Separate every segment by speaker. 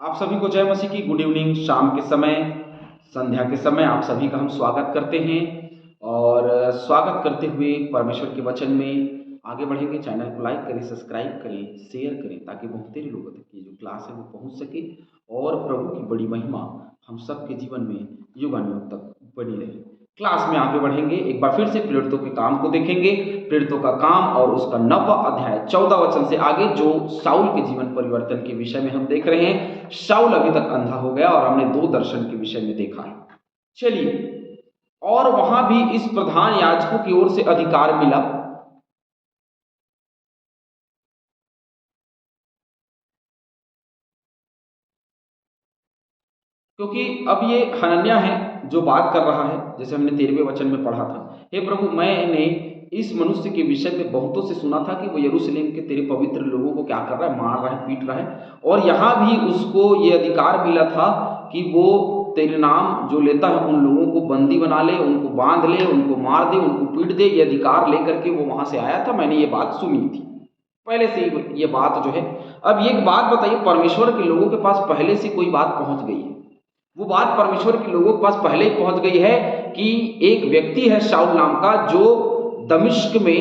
Speaker 1: आप सभी को जय मसीह की गुड इवनिंग। शाम के समय, संध्या के समय आप सभी का हम स्वागत करते हैं और स्वागत करते हुए परमेश्वर के वचन में आगे बढ़ेंगे। चैनल को लाइक करें, सब्सक्राइब करें, शेयर करें ताकि बहुत तेरे लोगों तक ये जो क्लास है वो पहुंच सके और प्रभु की बड़ी महिमा हम सबके जीवन में युगानुयुग तक बनी रहे। क्लास में आगे बढ़ेंगे, एक बार फिर से प्रेरितों के काम को देखेंगे। प्रेरितों का काम और उसका 9वां अध्याय 14 वचन से आगे जो शाऊल के जीवन परिवर्तन के विषय में हम देख रहे हैं। शाऊल अभी तक अंधा हो गया और हमने 2 दर्शन के विषय में देखा है। चलिए, और वहां भी इस प्रधान याजकों की ओर से अधिकार मिला। क्योंकि अब ये हनन्याह है जो बात कर रहा है, जैसे हमने 13वें वचन में पढ़ा था, हे प्रभु, मैंने इस मनुष्य के विषय में बहुतों से सुना था कि वो यरूशलेम के तेरे पवित्र लोगों को क्या कर रहा है, मार रहा है, पीट रहा है। और यहाँ भी उसको ये अधिकार मिला था कि वो तेरे नाम जो लेता है उन लोगों को बंदी बना ले, उनको बांध ले, उनको मार दे, उनको पीट दे। ये अधिकार लेकर के वो वहां से आया था। मैंने ये बात सुनी थी पहले से ही, ये बात जो है। अब एक बात बताइए, परमेश्वर के लोगों के पास पहले से कोई बात पहुंच गई है। वो बात परमेश्वर के लोगों के पास पहले ही पहुंच गई है कि एक व्यक्ति है शाऊल नाम का, जो दमिश्क में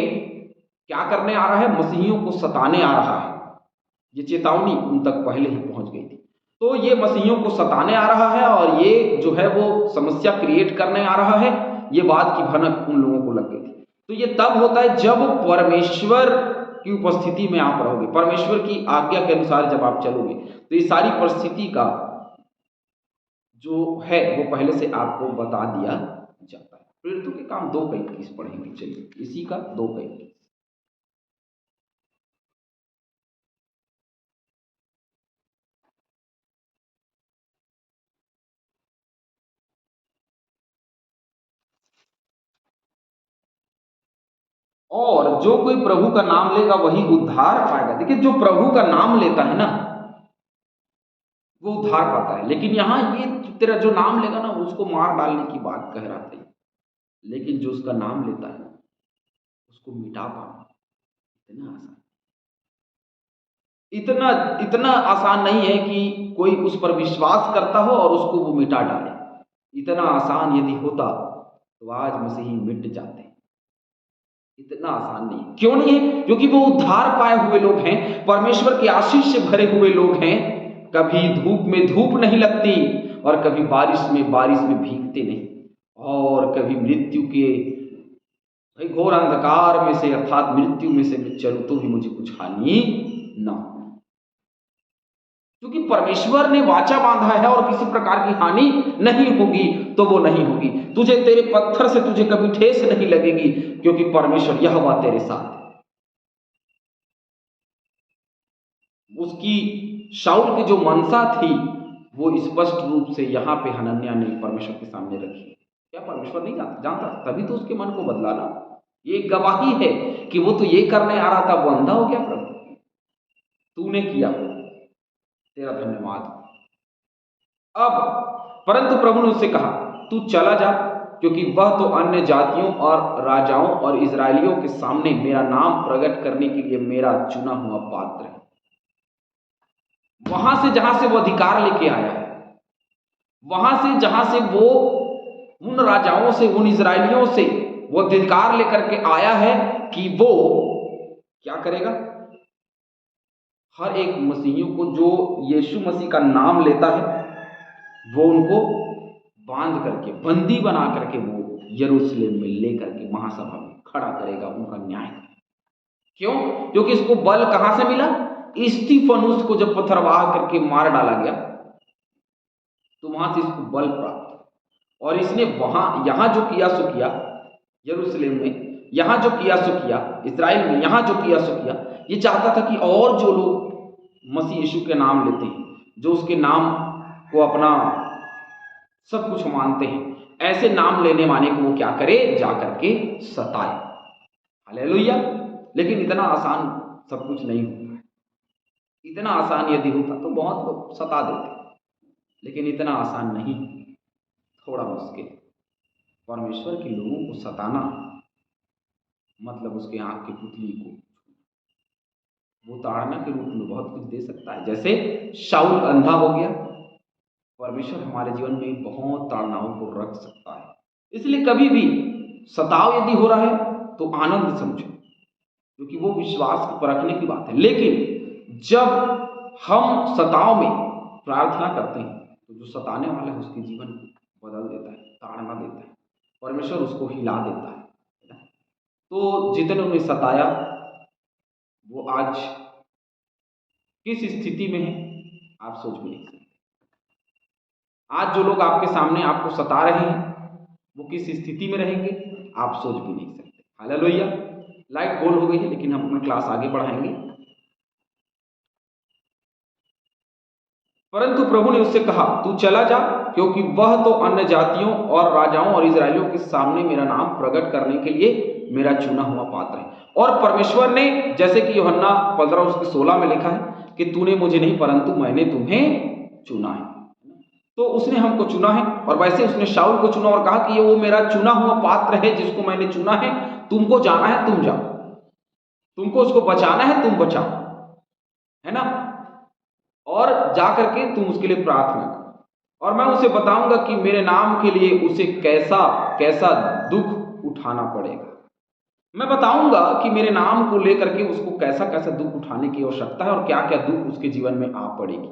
Speaker 1: क्या करने आ रहा है, मसीहियों को सताने आ रहा है। ये चेतावनी उन तक पहले ही पहुंच गई थी। तो ये मसीहियों को सताने आ रहा है और ये जो है वो समस्या क्रिएट करने आ रहा है। ये बात की भनक उन लोगों को लग गई थी। तो ये तब होता है जब परमेश्वर की उपस्थिति में आप रहोगे, परमेश्वर की आज्ञा के अनुसार जब आप चलोगे, तो ये सारी परिस्थिति का जो है वो पहले से आपको बता दिया जाता है। प्रेरितों के काम 2:21 पढ़ेंगे। चलिए, इसी का 2:21। और जो कोई प्रभु का नाम लेगा वही उद्धार पाएगा। देखिए, जो प्रभु का नाम लेता है ना वो उद्धार पाता है। लेकिन यहां ये तेरा जो नाम लेगा ना उसको मार डालने की बात कह रहा था। लेकिन जो उसका नाम लेता है उसको मिटा पाना इतना आसान, इतना इतना आसान नहीं है कि कोई उस पर विश्वास करता हो और उसको वो मिटा डाले। इतना आसान यदि होता तो आज मसीही मिट जाते। इतना आसान नहीं है। क्यों नहीं है? क्योंकि वो उद्धार पाए हुए लोग हैं, परमेश्वर की आशीष से भरे हुए लोग हैं। कभी धूप में धूप नहीं लगती और कभी बारिश में भीगते नहीं, और कभी मृत्यु के भाई घोर अंधकार में से अर्थात मृत्यु में से मैं चलूं तो भी मुझे कुछ हानि ना हो। क्योंकि परमेश्वर ने वाचा बांधा है और किसी प्रकार की हानि नहीं होगी तो वो नहीं होगी। तुझे तेरे पत्थर से तुझे कभी ठेस नहीं लगेगी, क्योंकि परमेश्वर यहोवा तेरे साथ है। उसकी शाऊल की जो मनसा थी वो स्पष्ट रूप से यहाँ पे हनन्याह ने परमेश्वर के सामने रखी। क्या परमेश्वर नहीं जानता? तभी तो उसके मन को बदला ना। ये गवाही है कि वो तो ये करने आ रहा था, वो अंधा हो गया। प्रभु, तूने किया, तेरा धन्यवाद। अब परंतु प्रभु ने उससे कहा, तू चला जा, क्योंकि वह तो अन्य जातियों और राजाओं और इजरायलियों के सामने मेरा नाम प्रकट करने के लिए मेरा चुना हुआ पात्र है। वहां से जहां से वो अधिकार लेके आया है, वहां से जहां से वो उन राजाओं से, उन इजरायलियों से वो अधिकार लेकर के आया है कि वो क्या करेगा, हर एक मसीहियों को जो यीशु मसीह का नाम लेता है वो उनको बांध करके, बंदी बना करके वो यरूशलेम में लेकर के महासभा में खड़ा करेगा, उनका न्याय करेगा। क्यों? क्योंकि इसको बल कहां से मिला? स्तिफनुस को जब पथरवाह करके मार डाला गया तो वहां से इसको बल प्राप्त, और इसने वहां यहां जो किया सो किया, यरूशलेम में यहां जो किया सो किया, इस्राएल में यहां जो किया सो किया। ये चाहता था कि और जो लोग मसीह यीशु के नाम लेते हैं, जो उसके नाम को अपना सब कुछ मानते हैं, ऐसे नाम लेने वाले को वो क्या करे, जाकर के सताए। हालेलुया। लेकिन इतना आसान सब कुछ नहीं होता है। इतना आसान यदि होता तो बहुत लोग सता देते, लेकिन इतना आसान नहीं, थोड़ा मुश्किल। परमेश्वर के लोगों को सताना मतलब उसके आंख की पुतली को वो ताड़ना के रूप में बहुत कुछ दे सकता है। जैसे शाऊल अंधा हो गया, परमेश्वर हमारे जीवन में बहुत ताड़नाओं को रख सकता है। इसलिए कभी भी सताव यदि हो रहा है तो आनंद समझो, क्योंकि वो विश्वास को परखने की बात है। लेकिन जब हम सताव में प्रार्थना करते हैं तो जो सताने वाला है उसके जीवन को बदल देता है, ताड़ना देता है, परमेश्वर उसको हिला देता है। तो जितने उन्हें सताया वो आज किस स्थिति में है आप सोच भी नहीं सकते। आज जो लोग आपके सामने आपको सता रहे हैं वो किस स्थिति में रहेंगे आप सोच भी नहीं सकते। हालेलुया। लाइट गोल हो गई है, लेकिन हम अपना क्लास आगे बढ़ाएंगे। परंतु प्रभु ने उससे कहा, तू चला जा, क्योंकि वह तो अन्य जातियों और राजाओं और इजरायलियों के सामने मेरा नाम प्रकट करने के लिए मेरा चुना हुआ पात्र है। और परमेश्वर ने, जैसे कि यूहन्ना 15:16 में लिखा है कि तूने मुझे नहीं परंतु मैंने तुम्हें चुना है। तो उसने हमको चुना है, और वैसे उसने शाऊल को चुना और कहा कि ये वो मेरा चुना हुआ पात्र है जिसको मैंने चुना है, तुमको जाना है तुम जाओ, तुमको उसको बचाना है तुम बचाओ, है ना, और जा करके तुम उसके लिए प्रार्थना करो, और मैं उसे बताऊंगा कि मेरे नाम के लिए उसे कैसा कैसा दुख उठाना पड़ेगा। मैं बताऊंगा कि मेरे नाम को लेकर के उसको कैसा कैसा दुख उठाने की आवश्यकता है और क्या क्या दुख उसके जीवन में आ पड़ेगी।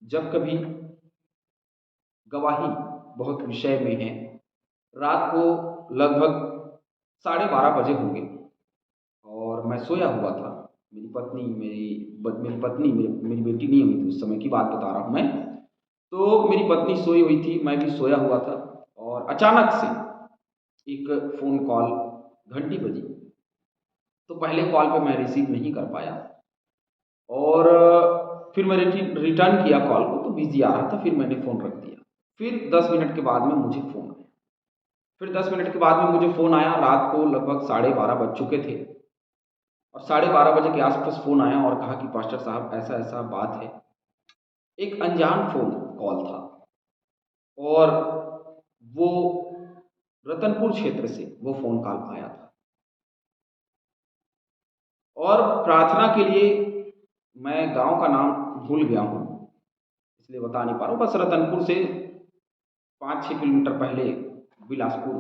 Speaker 1: जब कभी गवाही बहुत विषय में है, रात को लगभग 12:30 बजे होंगे और मैं सोया हुआ था। मेरी पत्नी मेरी बेटी नहीं हुई थी उस समय की बात बता रहा हूँ मैं। तो मेरी पत्नी सोई हुई थी, मैं भी सोया हुआ था, और अचानक से एक फ़ोन कॉल घंटी बजी। तो पहले कॉल पे मैं रिसीव नहीं कर पाया, और फिर मैंने रिटर्न किया कॉल को तो बिजी आ रहा था, फिर मैंने फ़ोन रख दिया। फिर 10 मिनट के बाद में मुझे फ़ोन आया। फिर 10 मिनट के बाद में मुझे फ़ोन आया, रात को लगभग 12:30 बज चुके थे, और 12:30 बजे के आसपास फ़ोन आया और कहा कि पास्टर साहब ऐसा ऐसा बात है। एक अनजान फ़ोन कॉल था, और वो रतनपुर क्षेत्र से वो फ़ोन कॉल आया था, और प्रार्थना के लिए मैं गांव का नाम भूल गया हूँ इसलिए बता नहीं पा रहा हूँ। बस रतनपुर से 5-6 किलोमीटर पहले बिलासपुर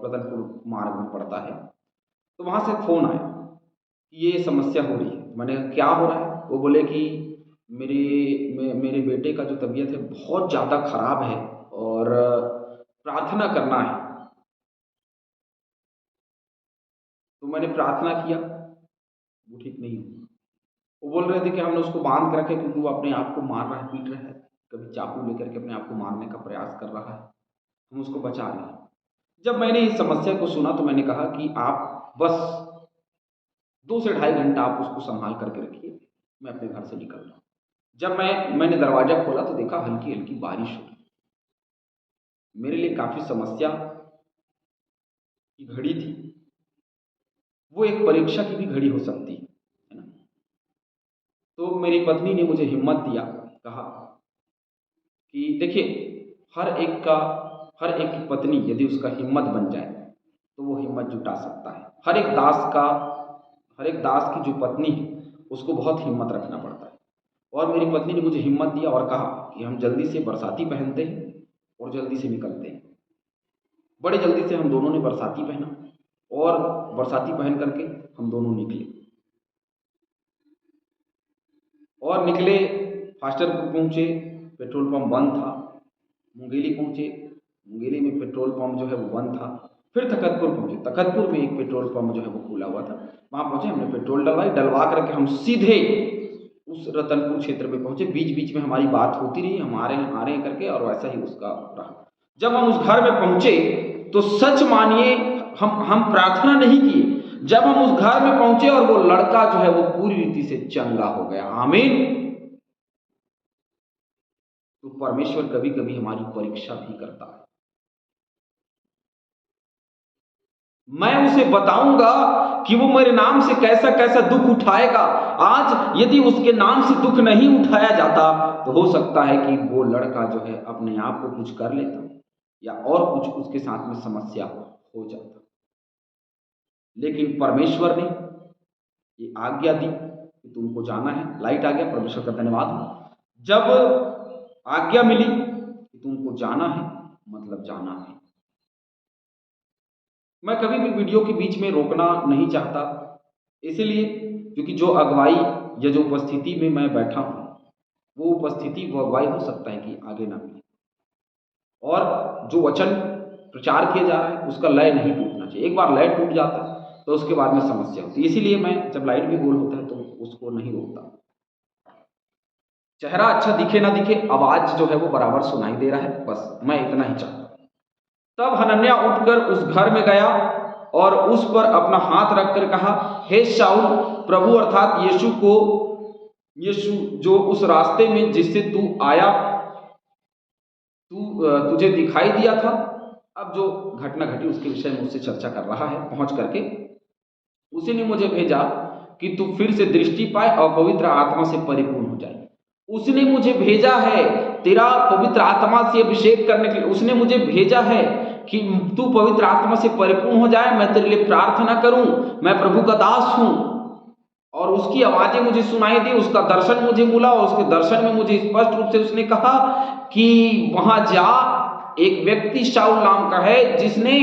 Speaker 1: रतनपुर मार्ग में पड़ता है। तो वहाँ से फ़ोन आया कि ये समस्या हो रही है। मैंने कहा क्या हो रहा है? वो बोले कि मेरे बेटे का जो तबीयत है बहुत ज़्यादा ख़राब है और प्रार्थना करना है। तो मैंने प्रार्थना किया, वो ठीक नहीं हुआ। वो बोल रहे थे कि हमने उसको बांध कर रखे क्योंकि वो अपने आप को मार रहा है, पीट रहा है, कभी चाकू लेकर के अपने आप को मारने का प्रयास कर रहा है, हम उसको बचा रहे हैं। जब मैंने इस समस्या को सुना तो मैंने कहा कि आप बस 2 से ढाई घंटा आप उसको संभाल करके रखिए, मैं अपने घर से निकल रहा हूँ। जब मैंने दरवाज़ा खोला तो देखा हल्की हल्की बारिश हो रही। मेरे लिए काफ़ी समस्या की घड़ी थी, वो एक परीक्षा की भी घड़ी हो सकती है ना। तो मेरी पत्नी ने मुझे हिम्मत दिया, कहा कि देखिए हर एक की पत्नी यदि उसका हिम्मत बन जाए तो वो हिम्मत जुटा सकता है। हर एक दास की जो पत्नी है उसको बहुत हिम्मत रखना पड़ता है। और मेरी पत्नी ने मुझे हिम्मत दिया और कहा कि हम जल्दी से बरसाती पहनते हैं और जल्दी से निकलते हैं। बड़े जल्दी से हम दोनों ने बरसाती पहना, और बरसाती पहन करके हम दोनों निकले, और निकले। फास्टरपुर पहुँचे, पेट्रोल पंप बंद था। मुंगेली पहुँचे, मुंगेली में पेट्रोल पंप जो है वो बंद था। फिर तखतपुर पहुँचे, तखतपुर में एक पेट्रोल पंप जो है वो खुला हुआ था। वहाँ पहुँचे, हमने पेट्रोल डलवा करके हम सीधे उस रतनपुर क्षेत्र में पहुँचे। बीच बीच में हमारी बात होती रही, हम आ रहे हैं करके, और वैसा ही उसका रहा। जब हम उस घर में पहुँचे तो सच मानिए हम प्रार्थना नहीं किए। जब हम उस घर में पहुँचे और वो लड़का जो है वो पूरी रीति से चंगा हो गया। आमीन। तो परमेश्वर कभी कभी हमारी परीक्षा भी करता है। मैं उसे बताऊंगा कि वो मेरे नाम से कैसा कैसा दुख उठाएगा। आज यदि उसके नाम से दुख नहीं उठाया जाता तो हो सकता है कि वो लड़का जो है अपने आप को कुछ कर लेता, या और कुछ उसके साथ में समस्या हो जाता। लेकिन परमेश्वर ने ये आज्ञा दी कि तुमको जाना है। लाइट आ गया, परमेश्वर का धन्यवाद हो। जब आज्ञा मिली कि तुमको जाना है, मतलब जाना है। मैं कभी भी वीडियो के बीच में रोकना नहीं चाहता, इसीलिए क्योंकि जो अगुवाई या जो उपस्थिति में मैं बैठा हूँ, वो उपस्थिति वो अगुवाई हो सकता है कि आगे ना मिले, और जो वचन प्रचार किया जा रहा है उसका लय नहीं टूटना चाहिए। एक बार लय टूट जाता है तो उसके बाद में समस्या होती है। इसीलिए मैं जब लाइट भी गोल होता है तो उसको नहीं रोकता। चेहरा अच्छा दिखे ना दिखे, आवाज जो है वो बराबर सुनाई दे रहा है, बस मैं इतना ही चाहता। तब हनन्याह उठकर उस घर में गया और उस पर अपना हाथ रखकर कहा, हे शाऊल, प्रभु अर्थात यीशु जो उस रास्ते में जिससे तू आया तुझे दिखाई दिया था। अब जो घटना घटी उसके विषय में उससे चर्चा कर रहा है। पहुंच करके उसी ने मुझे भेजा कि तू फिर से दृष्टि पाए और पवित्र आत्मा से परिपूर्ण हो जाए। उसने मुझे भेजा है तेरा पवित्र आत्मा से अभिषेक करने के लिए। उसने मुझे भेजा है कि तू पवित्र आत्मा से परिपूर्ण हो जाए, मैं तेरे लिए प्रार्थना करूं। मैं प्रभु का दास हूं और उसकी आवाजें मुझे सुनाई दी, उसका दर्शन मुझे मिला और उसके दर्शन में मुझे स्पष्ट रूप से उसने कहा कि वहां जा, एक व्यक्ति शाऊल नाम का है जिसने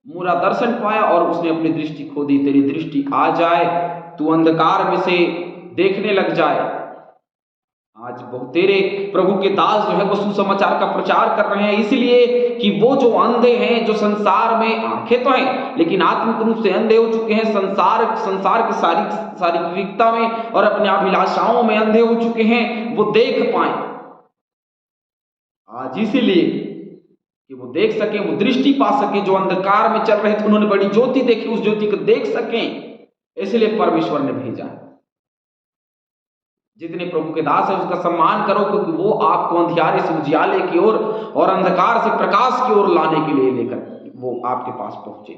Speaker 1: मेरा दर्शन पाया और उसने अपनी दृष्टि खो दी। तेरी दृष्टि आ जाए, तू अंधकार में से देखने लग जाए। आज बहुत तेरे प्रभु के दास जो है वो सुसमाचार का प्रचार कर रहे हैं, इसलिए कि वो जो अंधे हैं, जो संसार में आंखें तो हैं लेकिन आत्मिक रूप से अंधे हो चुके हैं, संसार की शारीरिकता में और अपने अभिलाषाओं में अंधे हो चुके हैं, वो देख पाए आज। इसीलिए कि वो देख सके, वो दृष्टि पा सके। जो अंधकार में चल रहे थे उन्होंने बड़ी ज्योति देखी, उस ज्योति को देख सकें, इसलिए परमेश्वर ने भेजा। जितने प्रभु के दास है उसका सम्मान करो, क्योंकि वो आपको अंधियारे से उजियाले की ओर और अंधकार से प्रकाश की ओर लाने के लिए लेकर वो आपके पास पहुंचे।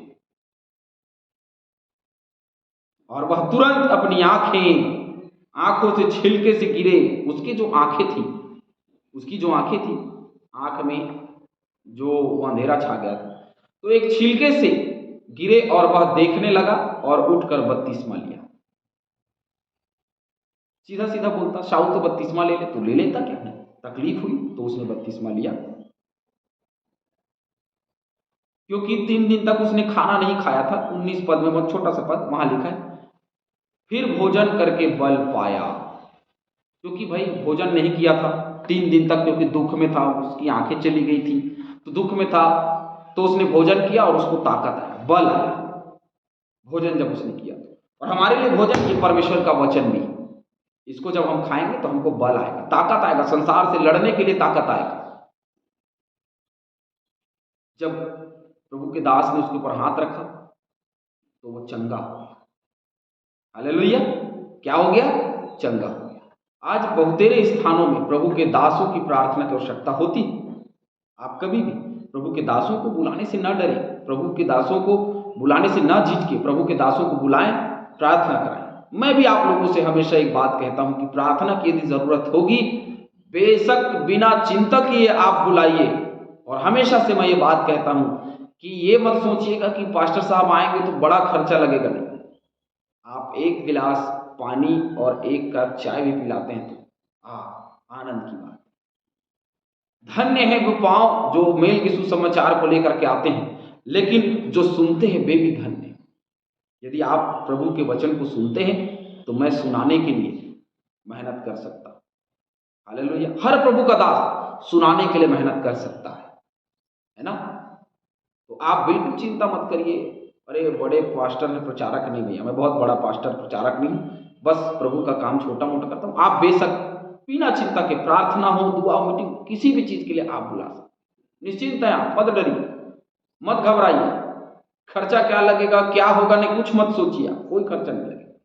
Speaker 1: और वह तुरंत अपनी आंखों से छिलके से गिरे। उसकी जो आंखें थी, आंख में जो अंधेरा छा गया था, तो एक छिलके से गिरे और वह देखने लगा और उठकर बपतिस्मा लिया। सीधा सीधा बोलता, शाऊल तो बपतिस्मा ले ले, तो ले लेता क्या है? तकलीफ हुई तो उसने बपतिस्मा लिया, क्योंकि 3 दिन तक उसने खाना नहीं खाया था। 19 पद में, बहुत छोटा सा पद वहां लिखा है, फिर भोजन करके बल पाया। क्योंकि भाई भोजन नहीं किया था 3 दिन तक, क्योंकि दुख में था, उसकी आंखें चली गई थी तो दुख में था, तो उसने भोजन किया और उसको ताकत आया, बल आया भोजन जब उसने किया। और हमारे लिए भोजन ये परमेश्वर का वचन भी, इसको जब हम खाएंगे तो हमको बल आएगा, ताकत आएगा, संसार से लड़ने के लिए ताकत आएगा। जब प्रभु के दास ने उसके ऊपर हाथ रखा तो वो चंगा हो गया। हालेलुया! क्या हो गया? चंगा हो गया। आज बहुतेरे स्थानों में प्रभु के दासों की प्रार्थना की आवश्यकता होती है। आप कभी भी प्रभु के दासों को बुलाने से न डरें, प्रभु के दासों को बुलाने से न झिझके, प्रभु के दासों को बुलाएं, प्रार्थना कराएं। मैं भी आप लोगों से हमेशा एक बात कहता हूं कि प्रार्थना की यदि जरूरत होगी, बेशक बिना चिंता किए आप बुलाइए। और हमेशा से मैं ये बात कहता हूं कि ये मत सोचिएगा कि पास्टर साहब आएंगे तो बड़ा खर्चा लगेगा। नहीं, आप एक गिलास पानी और एक कप चाय भी पिलाते हैं तो आनंद की बात। धन्य है वो पांव जो मेल के सुसमाचार को लेकर के आते हैं, लेकिन जो सुनते हैं वे भी धन्य। यदि आप प्रभु के वचन को सुनते हैं तो मैं सुनाने के लिए मेहनत कर सकता हूं। हालेलुया! हर प्रभु का दास सुनाने के लिए मेहनत कर सकता है ना? तो आप बिल्कुल चिंता मत करिए, अरे बड़े पास्टर हैं, प्रचारक नहीं भैया, मैं बहुत बड़ा पास्टर प्रचारक नहीं, बस प्रभु का काम छोटा मोटा करता हूं। आप बेशक बिना चिंता के, प्रार्थना हो, दुआ, मीटिंग, किसी भी चीज के लिए आप बुला सकते। निश्चिंत है आप, मत डरिए, मत घबराइए। खर्चा क्या लगेगा, क्या होगा, नहीं कुछ मत सोचिए, कोई खर्चा नहीं लगेगा।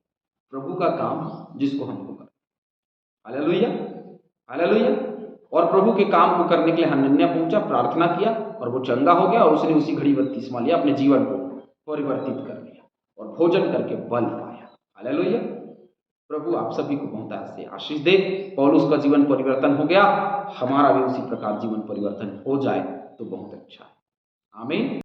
Speaker 1: प्रभु का काम जिसको हमको करना। हालेलुया! हालेलुया! और प्रभु के काम को करने के लिए हनन्याह पहुंचा, प्रार्थना किया और वो चंगा हो गया और उसने उसी घड़ी बपतिस्मा लिया, अपने जीवन को परिवर्तित कर लिया और भोजन करके बल पाया। हालेलुया! प्रभु आप सभी को बहुत से आशीष दे। पौलुस का जीवन परिवर्तन हो गया, हमारा भी उसी प्रकार जीवन परिवर्तन हो जाए तो बहुत अच्छा है। आमीन।